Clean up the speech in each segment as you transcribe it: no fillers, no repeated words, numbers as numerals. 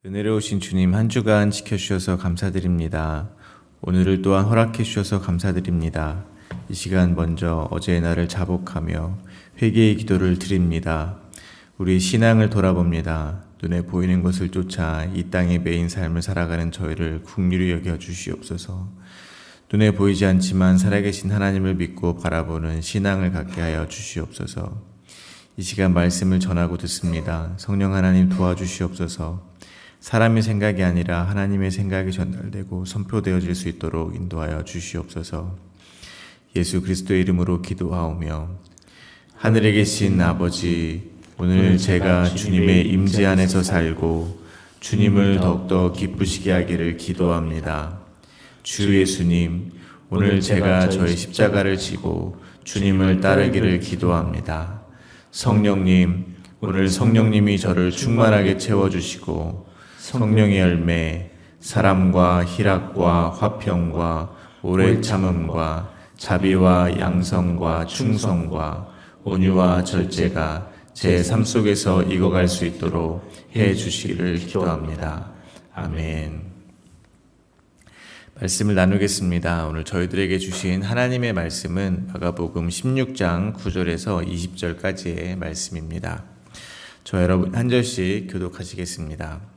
은혜로우신 주님, 한 주간 지켜주셔서 감사드립니다. 오늘을 또한 허락해 주셔서 감사드립니다. 이 시간 먼저 어제의 날을 자복하며 회개의 기도를 드립니다. 우리 신앙을 돌아봅니다. 눈에 보이는 것을 쫓아 이 땅에 매인 삶을 살아가는 저희를 긍휼히 여겨 주시옵소서. 눈에 보이지 않지만 살아계신 하나님을 믿고 바라보는 신앙을 갖게 하여 주시옵소서. 이 시간 말씀을 전하고 듣습니다. 성령 하나님 도와주시옵소서. 사람의 생각이 아니라 하나님의 생각이 전달되고 선포되어질 수 있도록 인도하여 주시옵소서. 예수 그리스도의 이름으로 기도하오며, 하늘에 계신 아버지, 오늘 제가 주님의 임재 안에서 살고 주님을 더욱더 기쁘시게 하기를 기도합니다. 주 예수님, 오늘 제가 저의 십자가를 지고 주님을 따르기를 기도합니다. 성령님, 오늘 성령님이 저를 충만하게 채워주시고 성령의 열매, 사람과 희락과 화평과 오래 참음과 자비와 양성과 충성과 온유와 절제가 제 삶 속에서 익어갈 수 있도록 해 주시기를 기도합니다. 아멘. 말씀을 나누겠습니다. 오늘 저희들에게 주신 하나님의 말씀은 마가복음 16장 9절에서 20절까지의 말씀입니다. 저 여러분 한 절씩 교독하시겠습니다.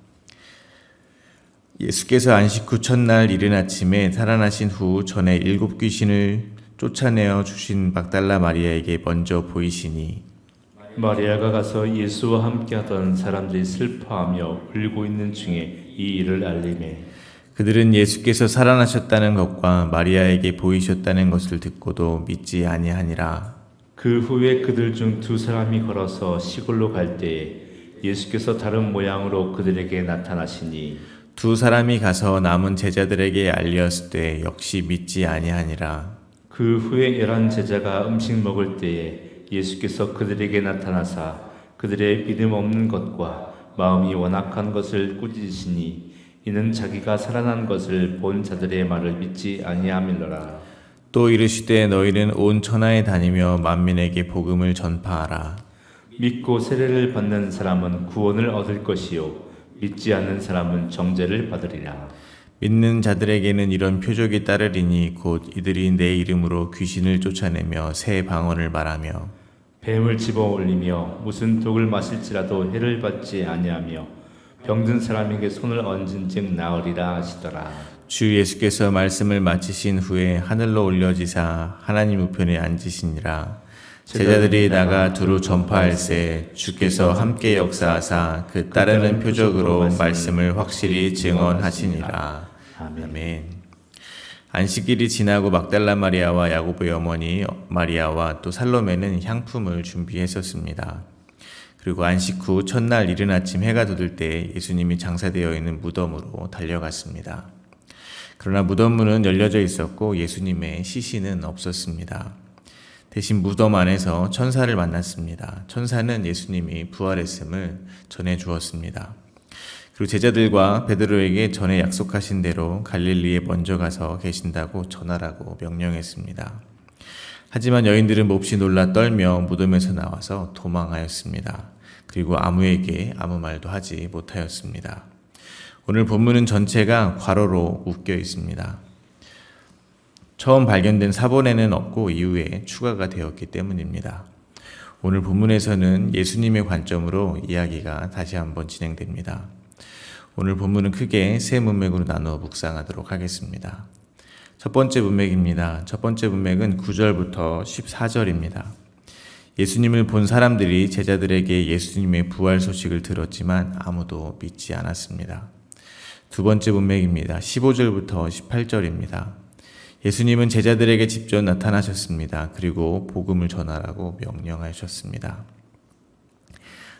예수께서 안식 후 첫날 이른 아침에 살아나신 후 전에 7 귀신을 쫓아내어 주신 막달라 마리아에게 먼저 보이시니, 마리아가 가서 예수와 함께하던 사람들이 슬퍼하며 울고 있는 중에 이 일을 알리매, 그들은 예수께서 살아나셨다는 것과 마리아에게 보이셨다는 것을 듣고도 믿지 아니하니라. 그 후에 그들 중 2 사람이 걸어서 시골로 갈 때에 예수께서 다른 모양으로 그들에게 나타나시니, 2 사람이 가서 남은 제자들에게 알렸을 때 역시 믿지 아니하니라. 그 후에 11 제자가 음식 먹을 때에 예수께서 그들에게 나타나사 그들의 믿음 없는 것과 마음이 완악한 것을 꾸짖으시니, 이는 자기가 살아난 것을 본 자들의 말을 믿지 아니함이로라. 또 이르시되 너희는 온 천하에 다니며 만민에게 복음을 전파하라. 믿고 세례를 받는 사람은 구원을 얻을 것이요 믿지 않는 사람은 정죄를 받으리라. 믿는 자들에게는 이런 표적이 따르리니 곧 이들이 내 이름으로 귀신을 쫓아내며 새 방언을 말하며 뱀을 집어 올리며 무슨 독을 마실지라도 해를 받지 아니하며 병든 사람에게 손을 얹은즉 나으리라 하시더라. 주 예수께서 말씀을 마치신 후에 하늘로 올려지사 하나님 우편에 앉으시니라. 제자들이 나가 두루 전파할새 주께서 함께 역사하사 그 따르는 표적으로 말씀을 확실히 증언하시니라. 아멘. 안식일이 지나고 막달라 마리아와 야고보의 어머니 마리아와 또 살로메는 향품을 준비했었습니다. 그리고 안식 후 첫날 이른 아침 해가 돋을 때 예수님이 장사되어 있는 무덤으로 달려갔습니다. 그러나 무덤 문은 열려져 있었고 예수님의 시신은 없었습니다. 대신 무덤 안에서 천사를 만났습니다. 천사는 예수님이 부활했음을 전해 주었습니다. 그리고 제자들과 베드로에게 전에 약속하신 대로 갈릴리에 먼저 가서 계신다고 전하라고 명령했습니다. 하지만 여인들은 몹시 놀라 떨며 무덤에서 나와서 도망하였습니다. 그리고 아무에게 아무 말도 하지 못하였습니다. 오늘 본문은 전체가 괄호로 묶여 있습니다. 처음 발견된 사본에는 없고 이후에 추가가 되었기 때문입니다. 오늘 본문에서는 예수님의 관점으로 이야기가 다시 한번 진행됩니다. 오늘 본문은 크게 3 문맥으로 나누어 묵상하도록 하겠습니다. 첫 번째 문맥입니다. 첫 번째 문맥은 9절부터 14절입니다. 예수님을 본 사람들이 제자들에게 예수님의 부활 소식을 들었지만 아무도 믿지 않았습니다. 두 번째 문맥입니다. 15절부터 18절입니다. 예수님은 제자들에게 직접 나타나셨습니다. 그리고 복음을 전하라고 명령하셨습니다.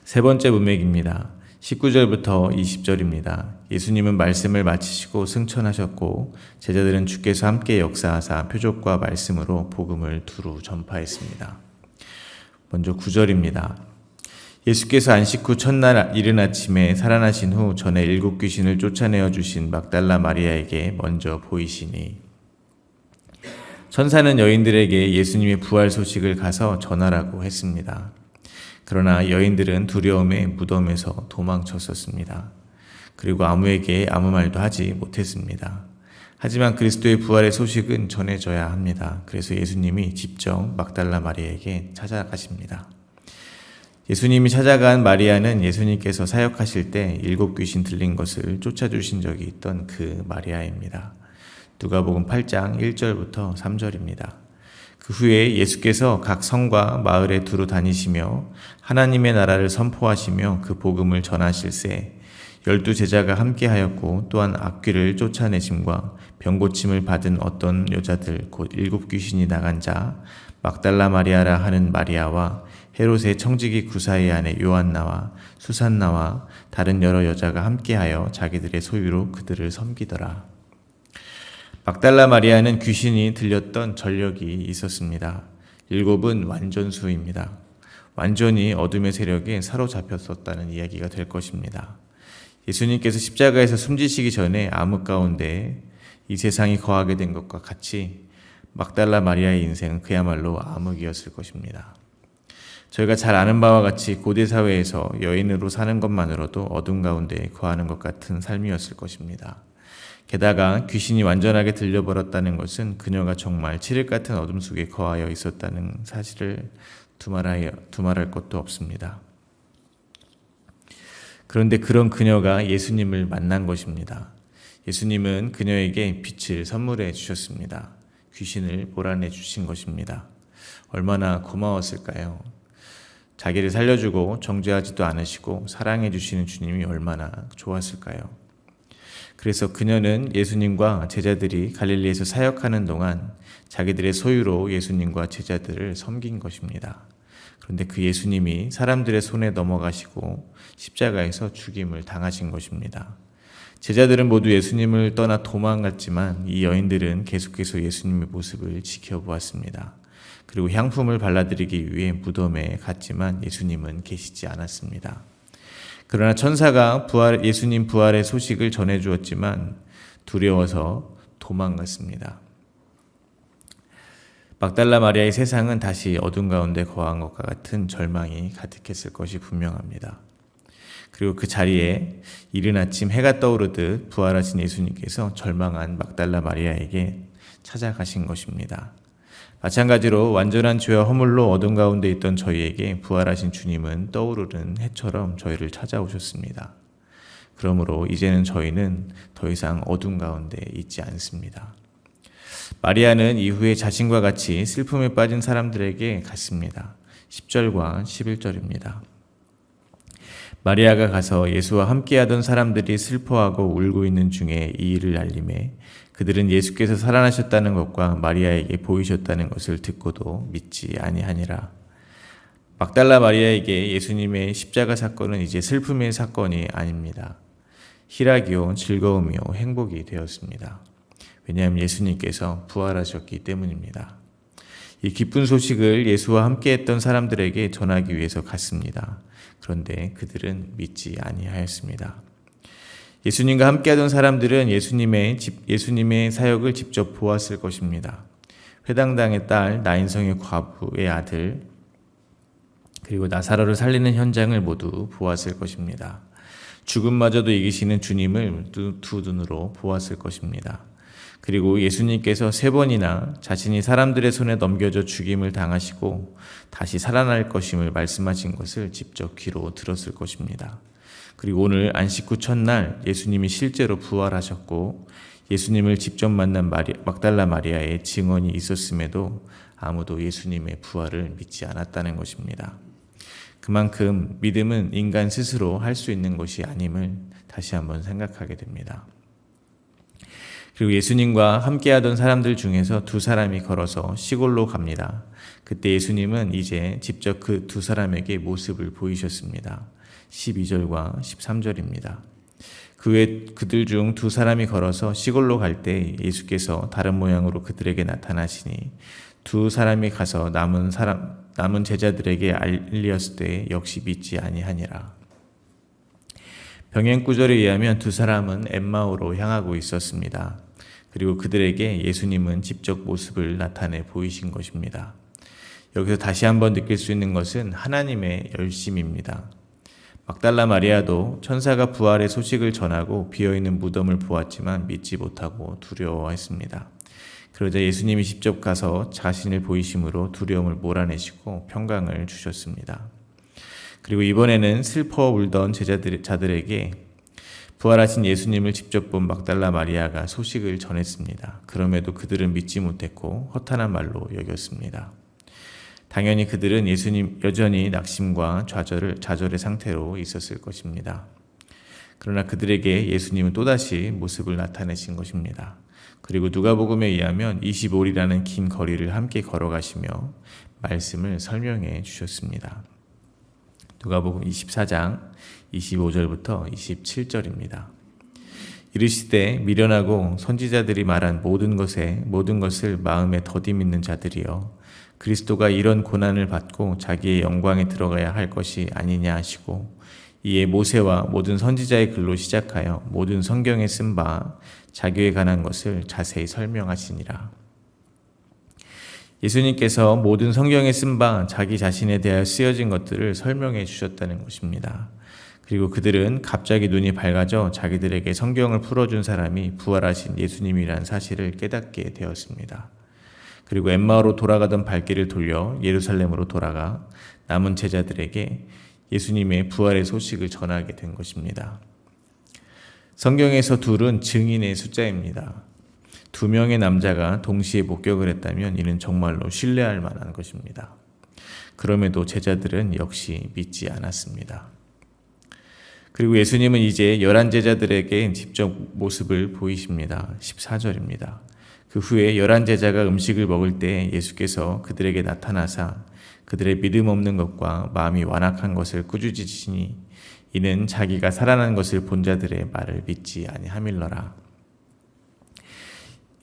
세 번째 문맥입니다. 19절부터 20절입니다. 예수님은 말씀을 마치시고 승천하셨고 제자들은 주께서 함께 역사하사 표적과 말씀으로 복음을 두루 전파했습니다. 먼저 9절입니다. 예수께서 안식 후 첫날 이른 아침에 살아나신 후 전에 7 귀신을 쫓아내어 주신 막달라 마리아에게 먼저 보이시니, 천사는 여인들에게 예수님의 부활 소식을 가서 전하라고 했습니다. 그러나 여인들은 두려움에 무덤에서 도망쳤었습니다. 그리고 아무에게 아무 말도 하지 못했습니다. 하지만 그리스도의 부활의 소식은 전해져야 합니다. 그래서 예수님이 직접 막달라 마리아에게 찾아가십니다. 예수님이 찾아간 마리아는 예수님께서 사역하실 때 7 귀신 들린 것을 쫓아주신 적이 있던 그 마리아입니다. 누가복음 8장 1절부터 3절입니다. 그 후에 예수께서 각 성과 마을에 두루 다니시며 하나님의 나라를 선포하시며 그 복음을 전하실세 12 제자가 함께하였고 또한 악귀를 쫓아내심과 병고침을 받은 어떤 여자들 곧 7 귀신이 나간 자 막달라 마리아라 하는 마리아와 헤롯의 청지기 구사의 아내 요한나와 수산나와 다른 여러 여자가 함께하여 자기들의 소유로 그들을 섬기더라. 막달라 마리아는 귀신이 들렸던 전력이 있었습니다. 7은 완전수입니다. 완전히 어둠의 세력에 사로잡혔었다는 이야기가 될 것입니다. 예수님께서 십자가에서 숨지시기 전에 암흑 가운데 이 세상이 거하게 된 것과 같이 막달라 마리아의 인생은 그야말로 암흑이었을 것입니다. 저희가 잘 아는 바와 같이 고대 사회에서 여인으로 사는 것만으로도 어둠 가운데 거하는 것 같은 삶이었을 것입니다. 게다가 귀신이 완전하게 들려버렸다는 것은 그녀가 정말 칠흑 같은 어둠 속에 거하여 있었다는 사실을 두말할 것도 없습니다. 그런데 그런 그녀가 예수님을 만난 것입니다. 예수님은 그녀에게 빛을 선물해 주셨습니다. 귀신을 몰아내 주신 것입니다. 얼마나 고마웠을까요? 자기를 살려주고 정죄하지도 않으시고 사랑해 주시는 주님이 얼마나 좋았을까요? 그래서 그녀는 예수님과 제자들이 갈릴리에서 사역하는 동안 자기들의 소유로 예수님과 제자들을 섬긴 것입니다. 그런데 그 예수님이 사람들의 손에 넘어가시고 십자가에서 죽임을 당하신 것입니다. 제자들은 모두 예수님을 떠나 도망갔지만 이 여인들은 계속해서 예수님의 모습을 지켜보았습니다. 그리고 향품을 발라드리기 위해 무덤에 갔지만 예수님은 계시지 않았습니다. 그러나 천사가 예수님 부활의 소식을 전해주었지만 두려워서 도망갔습니다. 막달라 마리아의 세상은 다시 어둠 가운데 거한 것과 같은 절망이 가득했을 것이 분명합니다. 그리고 그 자리에 이른 아침 해가 떠오르듯 부활하신 예수님께서 절망한 막달라 마리아에게 찾아가신 것입니다. 마찬가지로 완전한 죄와 허물로 어둠 가운데 있던 저희에게 부활하신 주님은 떠오르는 해처럼 저희를 찾아오셨습니다. 그러므로 이제는 저희는 더 이상 어둠 가운데 있지 않습니다. 마리아는 이후에 자신과 같이 슬픔에 빠진 사람들에게 갔습니다. 10절과 11절입니다. 마리아가 가서 예수와 함께하던 사람들이 슬퍼하고 울고 있는 중에 이 일을 알림해 그들은 예수께서 살아나셨다는 것과 마리아에게 보이셨다는 것을 듣고도 믿지 아니하니라. 막달라 마리아에게 예수님의 십자가 사건은 이제 슬픔의 사건이 아닙니다. 희락이요 즐거움이요 행복이 되었습니다. 왜냐하면 예수님께서 부활하셨기 때문입니다. 이 기쁜 소식을 예수와 함께했던 사람들에게 전하기 위해서 갔습니다. 그런데 그들은 믿지 아니하였습니다. 예수님과 함께하던 사람들은 예수님의 사역을 직접 보았을 것입니다. 회당당의 딸, 나인성의 과부의 아들, 그리고 나사로를 살리는 현장을 모두 보았을 것입니다. 죽음마저도 이기시는 주님을 두 눈으로 보았을 것입니다. 그리고 예수님께서 3번이나 자신이 사람들의 손에 넘겨져 죽임을 당하시고 다시 살아날 것임을 말씀하신 것을 직접 귀로 들었을 것입니다. 그리고 오늘 안식 후 첫날 예수님이 실제로 부활하셨고 예수님을 직접 만난 막달라 마리아의 증언이 있었음에도 아무도 예수님의 부활을 믿지 않았다는 것입니다. 그만큼 믿음은 인간 스스로 할 수 있는 것이 아님을 다시 한번 생각하게 됩니다. 그리고 예수님과 함께하던 사람들 중에서 2 사람이 걸어서 시골로 갑니다. 그때 예수님은 이제 직접 그 2 사람에게 모습을 보이셨습니다. 12절과 13절입니다. 그 외 그들 중 2 사람이 걸어서 시골로 갈 때 예수께서 다른 모양으로 그들에게 나타나시니 2 사람이 가서 남은 제자들에게 알리었을 때 역시 믿지 아니하니라. 병행 구절에 의하면 2 사람은 엠마오로 향하고 있었습니다. 그리고 그들에게 예수님은 직접 모습을 나타내 보이신 것입니다. 여기서 다시 한번 느낄 수 있는 것은 하나님의 열심입니다. 막달라 마리아도 천사가 부활의 소식을 전하고 비어있는 무덤을 보았지만 믿지 못하고 두려워했습니다. 그러자 예수님이 직접 가서 자신을 보이심으로 두려움을 몰아내시고 평강을 주셨습니다. 그리고 이번에는 슬퍼 울던 자들에게 부활하신 예수님을 직접 본 막달라 마리아가 소식을 전했습니다. 그럼에도 그들은 믿지 못했고 허탄한 말로 여겼습니다. 당연히 그들은 예수님 여전히 낙심과 좌절의 상태로 있었을 것입니다. 그러나 그들에게 예수님은 또다시 모습을 나타내신 것입니다. 그리고 누가복음에 의하면 25리라는 긴 거리를 함께 걸어가시며 말씀을 설명해 주셨습니다. 누가복음 24장 25절부터 27절입니다. 이르시되 미련하고 선지자들이 말한 모든 것을 마음에 더디 믿는 자들이여 그리스도가 이런 고난을 받고 자기의 영광에 들어가야 할 것이 아니냐 하시고 이에 모세와 모든 선지자의 글로 시작하여 모든 성경에 쓴 바 자기에 관한 것을 자세히 설명하시니라. 예수님께서 모든 성경에 쓴 바 자기 자신에 대하여 쓰여진 것들을 설명해 주셨다는 것입니다. 그리고 그들은 갑자기 눈이 밝아져 자기들에게 성경을 풀어준 사람이 부활하신 예수님이라는 사실을 깨닫게 되었습니다. 그리고 엠마오로 돌아가던 발길을 돌려 예루살렘으로 돌아가 남은 제자들에게 예수님의 부활의 소식을 전하게 된 것입니다. 성경에서 둘은 증인의 숫자입니다. 2명의 남자가 동시에 목격을 했다면 이는 정말로 신뢰할 만한 것입니다. 그럼에도 제자들은 역시 믿지 않았습니다. 그리고 예수님은 이제 11 제자들에게 직접 모습을 보이십니다. 14절입니다. 그 후에 11 제자가 음식을 먹을 때 예수께서 그들에게 나타나사 그들의 믿음 없는 것과 마음이 완악한 것을 꾸짖으시니 이는 자기가 살아난 것을 본 자들의 말을 믿지 아니함일러라.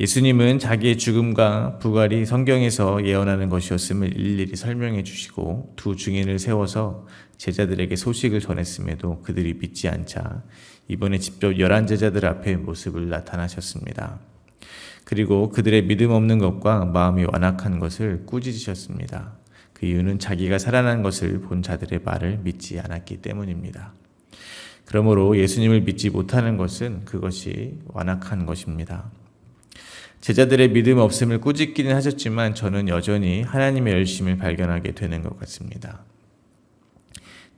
예수님은 자기의 죽음과 부활이 성경에서 예언하는 것이었음을 일일이 설명해 주시고 두 증인을 세워서 제자들에게 소식을 전했음에도 그들이 믿지 않자 이번에 직접 11 제자들 앞에 모습을 나타나셨습니다. 그리고 그들의 믿음 없는 것과 마음이 완악한 것을 꾸짖으셨습니다. 그 이유는 자기가 살아난 것을 본 자들의 말을 믿지 않았기 때문입니다. 그러므로 예수님을 믿지 못하는 것은 그것이 완악한 것입니다. 제자들의 믿음 없음을 꾸짖기는 하셨지만 저는 여전히 하나님의 열심을 발견하게 되는 것 같습니다.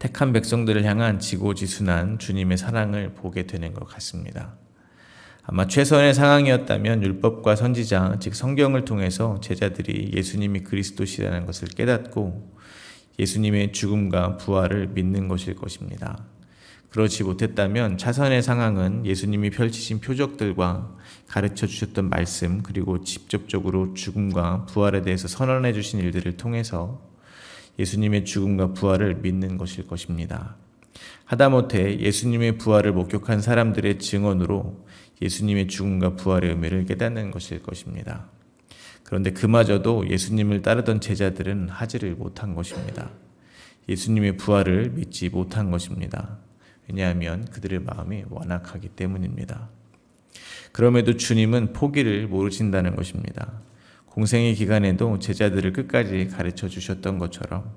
택한 백성들을 향한 지고지순한 주님의 사랑을 보게 되는 것 같습니다. 아마 최선의 상황이었다면 율법과 선지자, 즉 성경을 통해서 제자들이 예수님이 그리스도시라는 것을 깨닫고 예수님의 죽음과 부활을 믿는 것일 것입니다. 그렇지 못했다면 차선의 상황은 예수님이 펼치신 표적들과 가르쳐 주셨던 말씀 그리고 직접적으로 죽음과 부활에 대해서 선언해 주신 일들을 통해서 예수님의 죽음과 부활을 믿는 것일 것입니다. 하다못해 예수님의 부활을 목격한 사람들의 증언으로 예수님의 죽음과 부활의 의미를 깨닫는 것일 것입니다. 그런데 그마저도 예수님을 따르던 제자들은 하지를 못한 것입니다. 예수님의 부활을 믿지 못한 것입니다. 왜냐하면 그들의 마음이 완악하기 때문입니다. 그럼에도 주님은 포기를 모르신다는 것입니다. 공생의 기간에도 제자들을 끝까지 가르쳐 주셨던 것처럼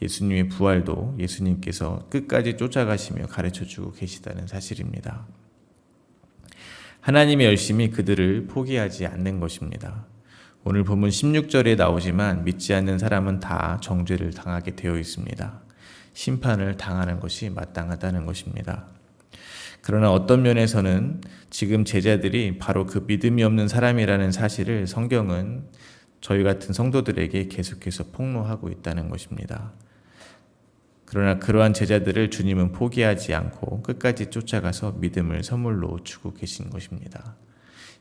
예수님의 부활도 예수님께서 끝까지 쫓아가시며 가르쳐 주고 계시다는 사실입니다. 하나님의 열심이 그들을 포기하지 않는 것입니다. 오늘 본문 16절에 나오지만 믿지 않는 사람은 다 정죄를 당하게 되어 있습니다. 심판을 당하는 것이 마땅하다는 것입니다. 그러나 어떤 면에서는 지금 제자들이 바로 그 믿음이 없는 사람이라는 사실을 성경은 저희 같은 성도들에게 계속해서 폭로하고 있다는 것입니다. 그러나 그러한 제자들을 주님은 포기하지 않고 끝까지 쫓아가서 믿음을 선물로 주고 계신 것입니다.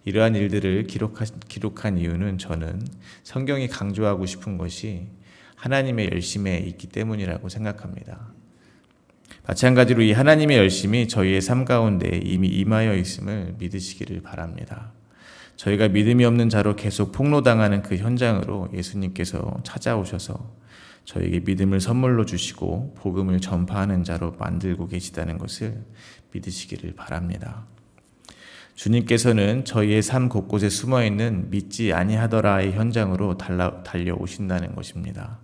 이러한 일들을 기록한 이유는 저는 성경이 강조하고 싶은 것이 하나님의 열심에 있기 때문이라고 생각합니다. 마찬가지로 이 하나님의 열심이 저희의 삶 가운데 이미 임하여 있음을 믿으시기를 바랍니다. 저희가 믿음이 없는 자로 계속 폭로당하는 그 현장으로 예수님께서 찾아오셔서 저에게 믿음을 선물로 주시고 복음을 전파하는 자로 만들고 계시다는 것을 믿으시기를 바랍니다. 주님께서는 저희의 삶 곳곳에 숨어있는 믿지 아니하더라의 현장으로 달려오신다는 것입니다.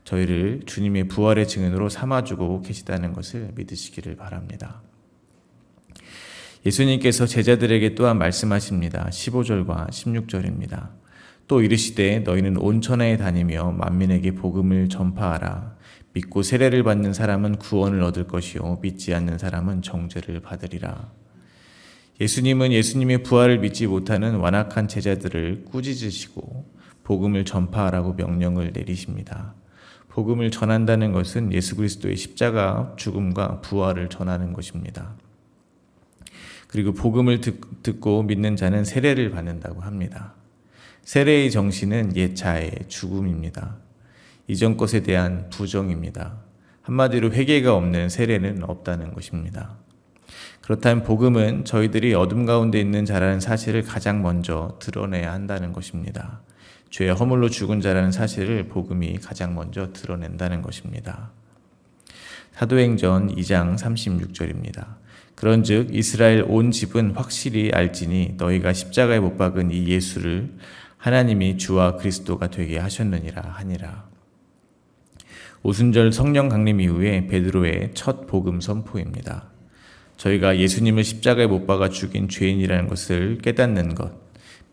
저희를 주님의 부활의 증인으로 삼아주고 계시다는 것을 믿으시기를 바랍니다. 예수님께서 제자들에게 또한 말씀하십니다. 15절과 16절입니다. 또 이르시되 너희는 온 천하에 다니며 만민에게 복음을 전파하라. 믿고 세례를 받는 사람은 구원을 얻을 것이요 믿지 않는 사람은 정죄를 받으리라. 예수님은 예수님의 부활을 믿지 못하는 완악한 제자들을 꾸짖으시고 복음을 전파하라고 명령을 내리십니다. 복음을 전한다는 것은 예수 그리스도의 십자가 죽음과 부활을 전하는 것입니다. 그리고 복음을 듣고 믿는 자는 세례를 받는다고 합니다. 세례의 정신은 옛 자의 죽음입니다. 이전 것에 대한 부정입니다. 한마디로 회개가 없는 세례는 없다는 것입니다. 그렇다면 복음은 저희들이 어둠 가운데 있는 자라는 사실을 가장 먼저 드러내야 한다는 것입니다. 죄의 허물로 죽은 자라는 사실을 복음이 가장 먼저 드러낸다는 것입니다. 사도행전 2장 36절입니다. 그런즉 이스라엘 온 집은 확실히 알지니 너희가 십자가에 못 박은 이 예수를 하나님이 주와 그리스도가 되게 하셨느니라 하니라. 오순절 성령 강림 이후에 베드로의 첫 복음 선포입니다. 저희가 예수님을 십자가에 못 박아 죽인 죄인이라는 것을 깨닫는 것,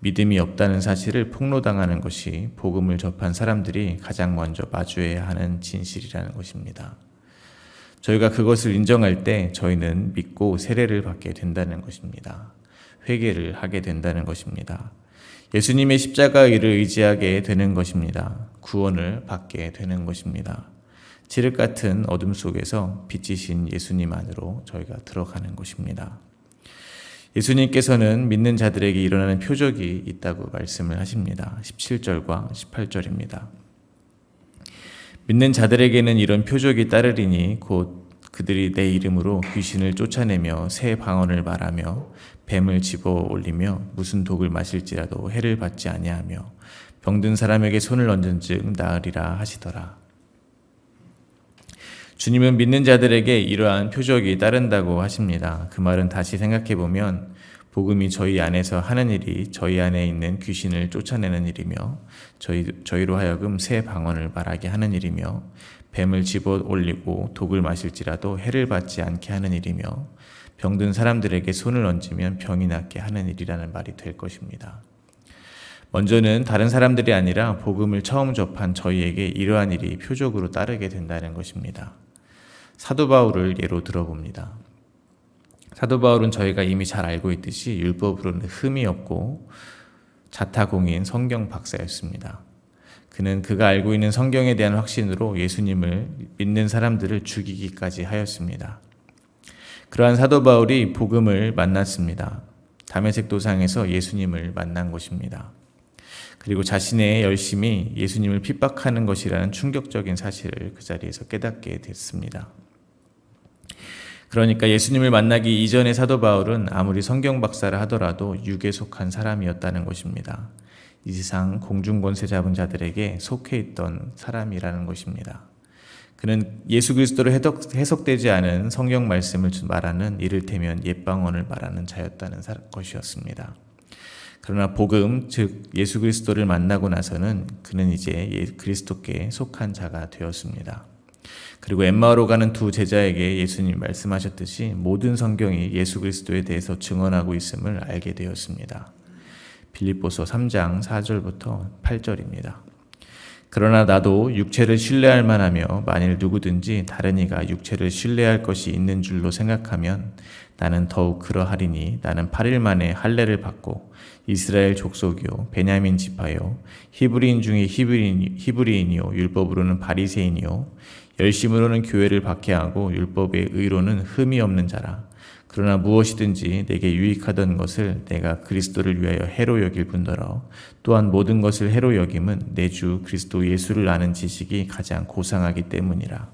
믿음이 없다는 사실을 폭로당하는 것이 복음을 접한 사람들이 가장 먼저 마주해야 하는 진실이라는 것입니다. 저희가 그것을 인정할 때 저희는 믿고 세례를 받게 된다는 것입니다. 회개를 하게 된다는 것입니다. 예수님의 십자가의 일을 의지하게 되는 것입니다. 구원을 받게 되는 것입니다. 칠흑 같은 어둠 속에서 빛이신 예수님 안으로 저희가 들어가는 것입니다. 예수님께서는 믿는 자들에게 일어나는 표적이 있다고 말씀을 하십니다. 17절과 18절입니다. 믿는 자들에게는 이런 표적이 따르리니 곧 그들이 내 이름으로 귀신을 쫓아내며 새 방언을 말하며 뱀을 집어 올리며 무슨 독을 마실지라도 해를 받지 아니하며 병든 사람에게 손을 얹은즉 나으리라 하시더라. 주님은 믿는 자들에게 이러한 표적이 따른다고 하십니다. 그 말은 다시 생각해보면 복음이 저희 안에서 하는 일이 저희 안에 있는 귀신을 쫓아내는 일이며 저희로 하여금 새 방언을 말하게 하는 일이며 뱀을 집어 올리고 독을 마실지라도 해를 받지 않게 하는 일이며 병든 사람들에게 손을 얹으면 병이 낫게 하는 일이라는 말이 될 것입니다. 먼저는 다른 사람들이 아니라 복음을 처음 접한 저희에게 이러한 일이 표적으로 따르게 된다는 것입니다. 사도 바울을 예로 들어봅니다. 사도 바울은 저희가 이미 잘 알고 있듯이 율법으로는 흠이 없고 자타공인 성경 박사였습니다. 그는 그가 알고 있는 성경에 대한 확신으로 예수님을 믿는 사람들을 죽이기까지 하였습니다. 그러한 사도 바울이 복음을 만났습니다. 다메섹 도상에서 예수님을 만난 것입니다. 그리고 자신의 열심이 예수님을 핍박하는 것이라는 충격적인 사실을 그 자리에서 깨닫게 됐습니다. 그러니까 예수님을 만나기 이전의 사도 바울은 아무리 성경 박사라 하더라도 육에 속한 사람이었다는 것입니다. 이 세상 공중권세 잡은 자들에게 속해 있던 사람이라는 것입니다. 그는 예수 그리스도로 해석되지 않은 성경 말씀을 말하는 이를테면 옛방언을 말하는 자였다는 것이었습니다. 그러나 복음, 즉 예수 그리스도를 만나고 나서는 그는 이제 그리스도께 속한 자가 되었습니다. 그리고 엠마오로 가는 두 제자에게 예수님이 말씀하셨듯이 모든 성경이 예수 그리스도에 대해서 증언하고 있음을 알게 되었습니다. 빌립보서 3장 4절부터 8절입니다. 그러나 나도 육체를 신뢰할 만하며 만일 누구든지 다른 이가 육체를 신뢰할 것이 있는 줄로 생각하면 나는 더욱 그러하리니 나는 8일 만에 할례를 받고 이스라엘 족속이요 베냐민 지파요 히브리인 중에 히브리인이요 율법으로는 바리새인이요 열심으로는 교회를 박해하고 율법의 의로는 흠이 없는 자라. 그러나 무엇이든지 내게 유익하던 것을 내가 그리스도를 위하여 해로 여길 뿐더러 또한 모든 것을 해로 여김은 내 주 그리스도 예수를 아는 지식이 가장 고상하기 때문이라.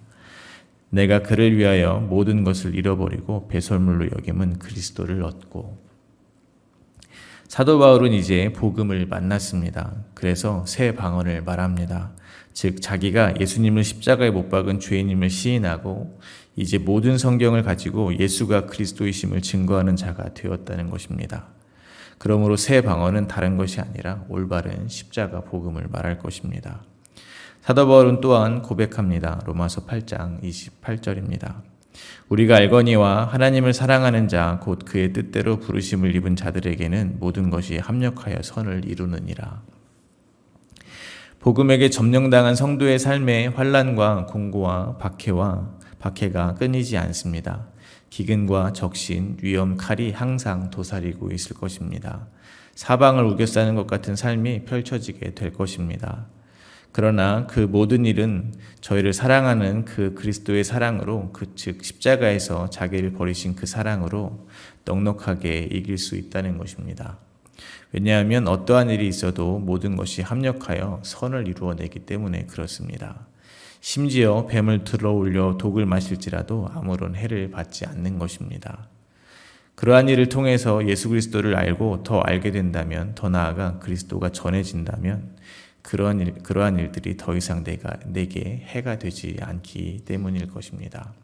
내가 그를 위하여 모든 것을 잃어버리고 배설물로 여김은 그리스도를 얻고. 사도 바울은 이제 복음을 만났습니다. 그래서 새 방언을 말합니다. 즉 자기가 예수님을 십자가에 못 박은 죄인임을 시인하고 이제 모든 성경을 가지고 예수가 그리스도이심을 증거하는 자가 되었다는 것입니다. 그러므로 새 방언은 다른 것이 아니라 올바른 십자가 복음을 말할 것입니다. 사도 바울은 또한 고백합니다. 로마서 8장 28절입니다. 우리가 알거니와 하나님을 사랑하는 자 곧 그의 뜻대로 부르심을 입은 자들에게는 모든 것이 합력하여 선을 이루느니라. 복음에게 점령당한 성도의 삶에 환난과 공고와 박해가 끊이지 않습니다. 기근과 적신, 위험, 칼이 항상 도사리고 있을 것입니다. 사방을 우겨싸는 것 같은 삶이 펼쳐지게 될 것입니다. 그러나 그 모든 일은 저희를 사랑하는 그 그리스도의 사랑으로, 즉 십자가에서 자기를 버리신 그 사랑으로 넉넉하게 이길 수 있다는 것입니다. 왜냐하면 어떠한 일이 있어도 모든 것이 합력하여 선을 이루어내기 때문에 그렇습니다. 심지어 뱀을 들어올려 독을 마실지라도 아무런 해를 받지 않는 것입니다. 그러한 일을 통해서 예수 그리스도를 알고 더 알게 된다면, 더 나아가 그리스도가 전해진다면 그러한 일들이 더 이상 내게 해가 되지 않기 때문일 것입니다.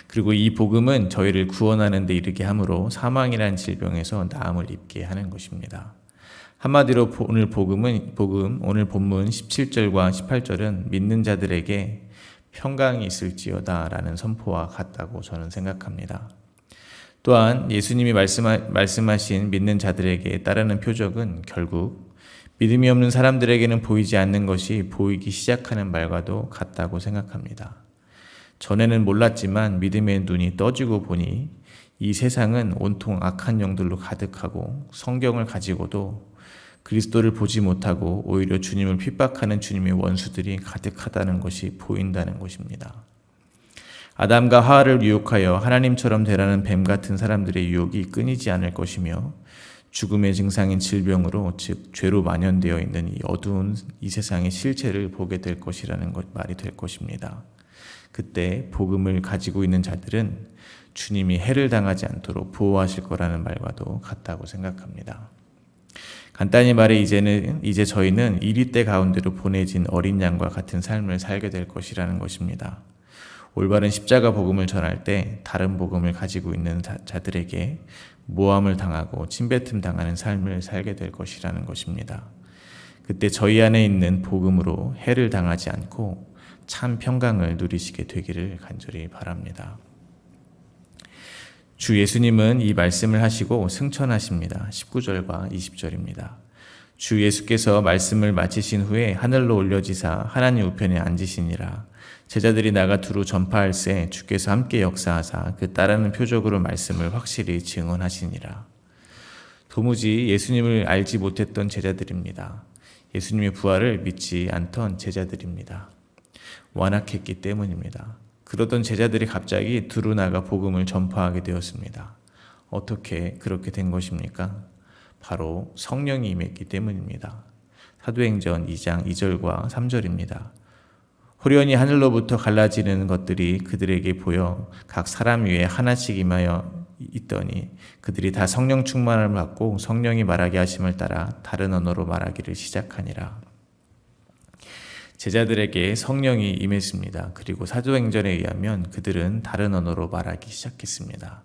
그리고 이 복음은 저희를 구원하는 데 이르게 함으로 사망이라는 질병에서 나음을 입게 하는 것입니다. 한마디로 오늘 본문 17절과 18절은 믿는 자들에게 평강이 있을지어다 라는 선포와 같다고 저는 생각합니다. 또한 예수님이 말씀하신 믿는 자들에게 따르는 표적은 결국 믿음이 없는 사람들에게는 보이지 않는 것이 보이기 시작하는 말과도 같다고 생각합니다. 전에는 몰랐지만 믿음의 눈이 떠지고 보니 이 세상은 온통 악한 영들로 가득하고 성경을 가지고도 그리스도를 보지 못하고 오히려 주님을 핍박하는 주님의 원수들이 가득하다는 것이 보인다는 것입니다. 아담과 하와를 유혹하여 하나님처럼 되라는 뱀 같은 사람들의 유혹이 끊이지 않을 것이며 죽음의 증상인 질병으로, 즉 죄로 만연되어 있는 이 어두운 이 세상의 실체를 보게 될 것이라는 말이 될 것입니다. 그때 복음을 가지고 있는 자들은 주님이 해를 당하지 않도록 보호하실 거라는 말과도 같다고 생각합니다. 간단히 말해 이제 저희는 이리때 가운데로 보내진 어린 양과 같은 삶을 살게 될 것이라는 것입니다. 올바른 십자가 복음을 전할 때 다른 복음을 가지고 있는 자들에게 모함을 당하고 침뱉음 당하는 삶을 살게 될 것이라는 것입니다. 그때 저희 안에 있는 복음으로 해를 당하지 않고 참 평강을 누리시게 되기를 간절히 바랍니다. 주 예수님은 이 말씀을 하시고 승천하십니다. 19절과 20절입니다. 주 예수께서 말씀을 마치신 후에 하늘로 올려지사 하나님 우편에 앉으시니라. 제자들이 나가 두루 전파할새 주께서 함께 역사하사 그 따르는 표적으로 말씀을 확실히 증언하시니라. 도무지 예수님을 알지 못했던 제자들입니다. 예수님의 부활을 믿지 않던 제자들입니다. 완악했기 때문입니다. 그러던 제자들이 갑자기 두루 나가 복음을 전파하게 되었습니다. 어떻게 그렇게 된 것입니까? 바로 성령이 임했기 때문입니다. 사도행전 2장 2절과 3절입니다. 호련히 하늘로부터 갈라지는 것들이 그들에게 보여 각 사람 위에 하나씩 임하여 있더니 그들이 다 성령 충만을 받고 성령이 말하게 하심을 따라 다른 언어로 말하기를 시작하니라. 제자들에게 성령이 임했습니다. 그리고 사도행전에 의하면 그들은 다른 언어로 말하기 시작했습니다.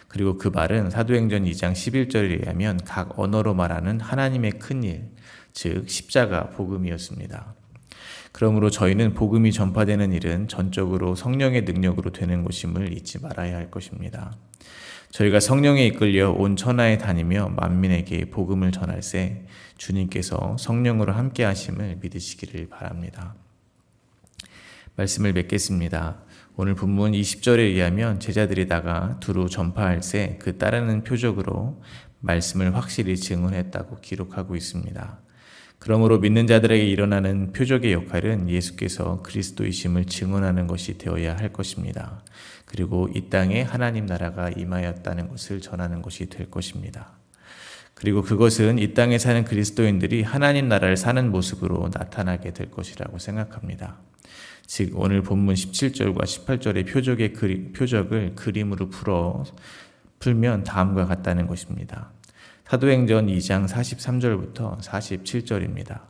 그리고 그 말은 사도행전 2장 11절에 의하면 각 언어로 말하는 하나님의 큰일, 즉 십자가 복음이었습니다. 그러므로 저희는 복음이 전파되는 일은 전적으로 성령의 능력으로 되는 것임을 잊지 말아야 할 것입니다. 저희가 성령에 이끌려 온 천하에 다니며 만민에게 복음을 전할새 주님께서 성령으로 함께 하심을 믿으시기를 바랍니다. 말씀을 맺겠습니다. 오늘 본문 20절에 의하면 제자들이 나가 두루 전파할새 그 따르는 표적으로 말씀을 확실히 증언했다고 기록하고 있습니다. 그러므로 믿는 자들에게 일어나는 표적의 역할은 예수께서 그리스도이심을 증언하는 것이 되어야 할 것입니다. 그리고 이 땅에 하나님 나라가 임하였다는 것을 전하는 것이 될 것입니다. 그리고 그것은 이 땅에 사는 그리스도인들이 하나님 나라를 사는 모습으로 나타나게 될 것이라고 생각합니다. 즉 오늘 본문 17절과 18절의 표적을 그림으로 풀면 다음과 같다는 것입니다. 사도행전 2장 43절부터 47절입니다.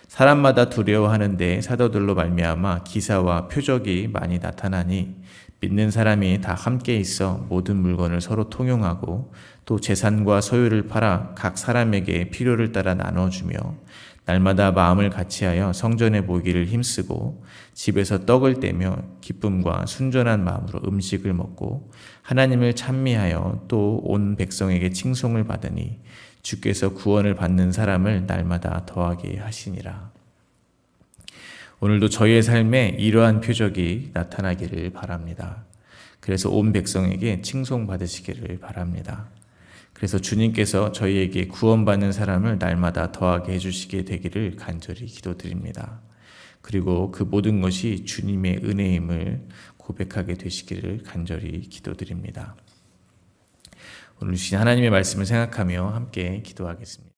사람마다 두려워하는데 사도들로 말미암아 기사와 표적이 많이 나타나니 믿는 사람이 다 함께 있어 모든 물건을 서로 통용하고 또 재산과 소유를 팔아 각 사람에게 필요를 따라 나눠주며 날마다 마음을 같이하여 성전에 모이기를 힘쓰고 집에서 떡을 떼며 기쁨과 순전한 마음으로 음식을 먹고 하나님을 찬미하여 또 온 백성에게 칭송을 받으니 주께서 구원을 받는 사람을 날마다 더하게 하시니라. 오늘도 저희의 삶에 이러한 표적이 나타나기를 바랍니다. 그래서 온 백성에게 칭송 받으시기를 바랍니다. 그래서 주님께서 저희에게 구원받는 사람을 날마다 더하게 해주시게 되기를 간절히 기도드립니다. 그리고 그 모든 것이 주님의 은혜임을 고백하게 되시기를 간절히 기도드립니다. 오늘 주신 하나님의 말씀을 생각하며 함께 기도하겠습니다.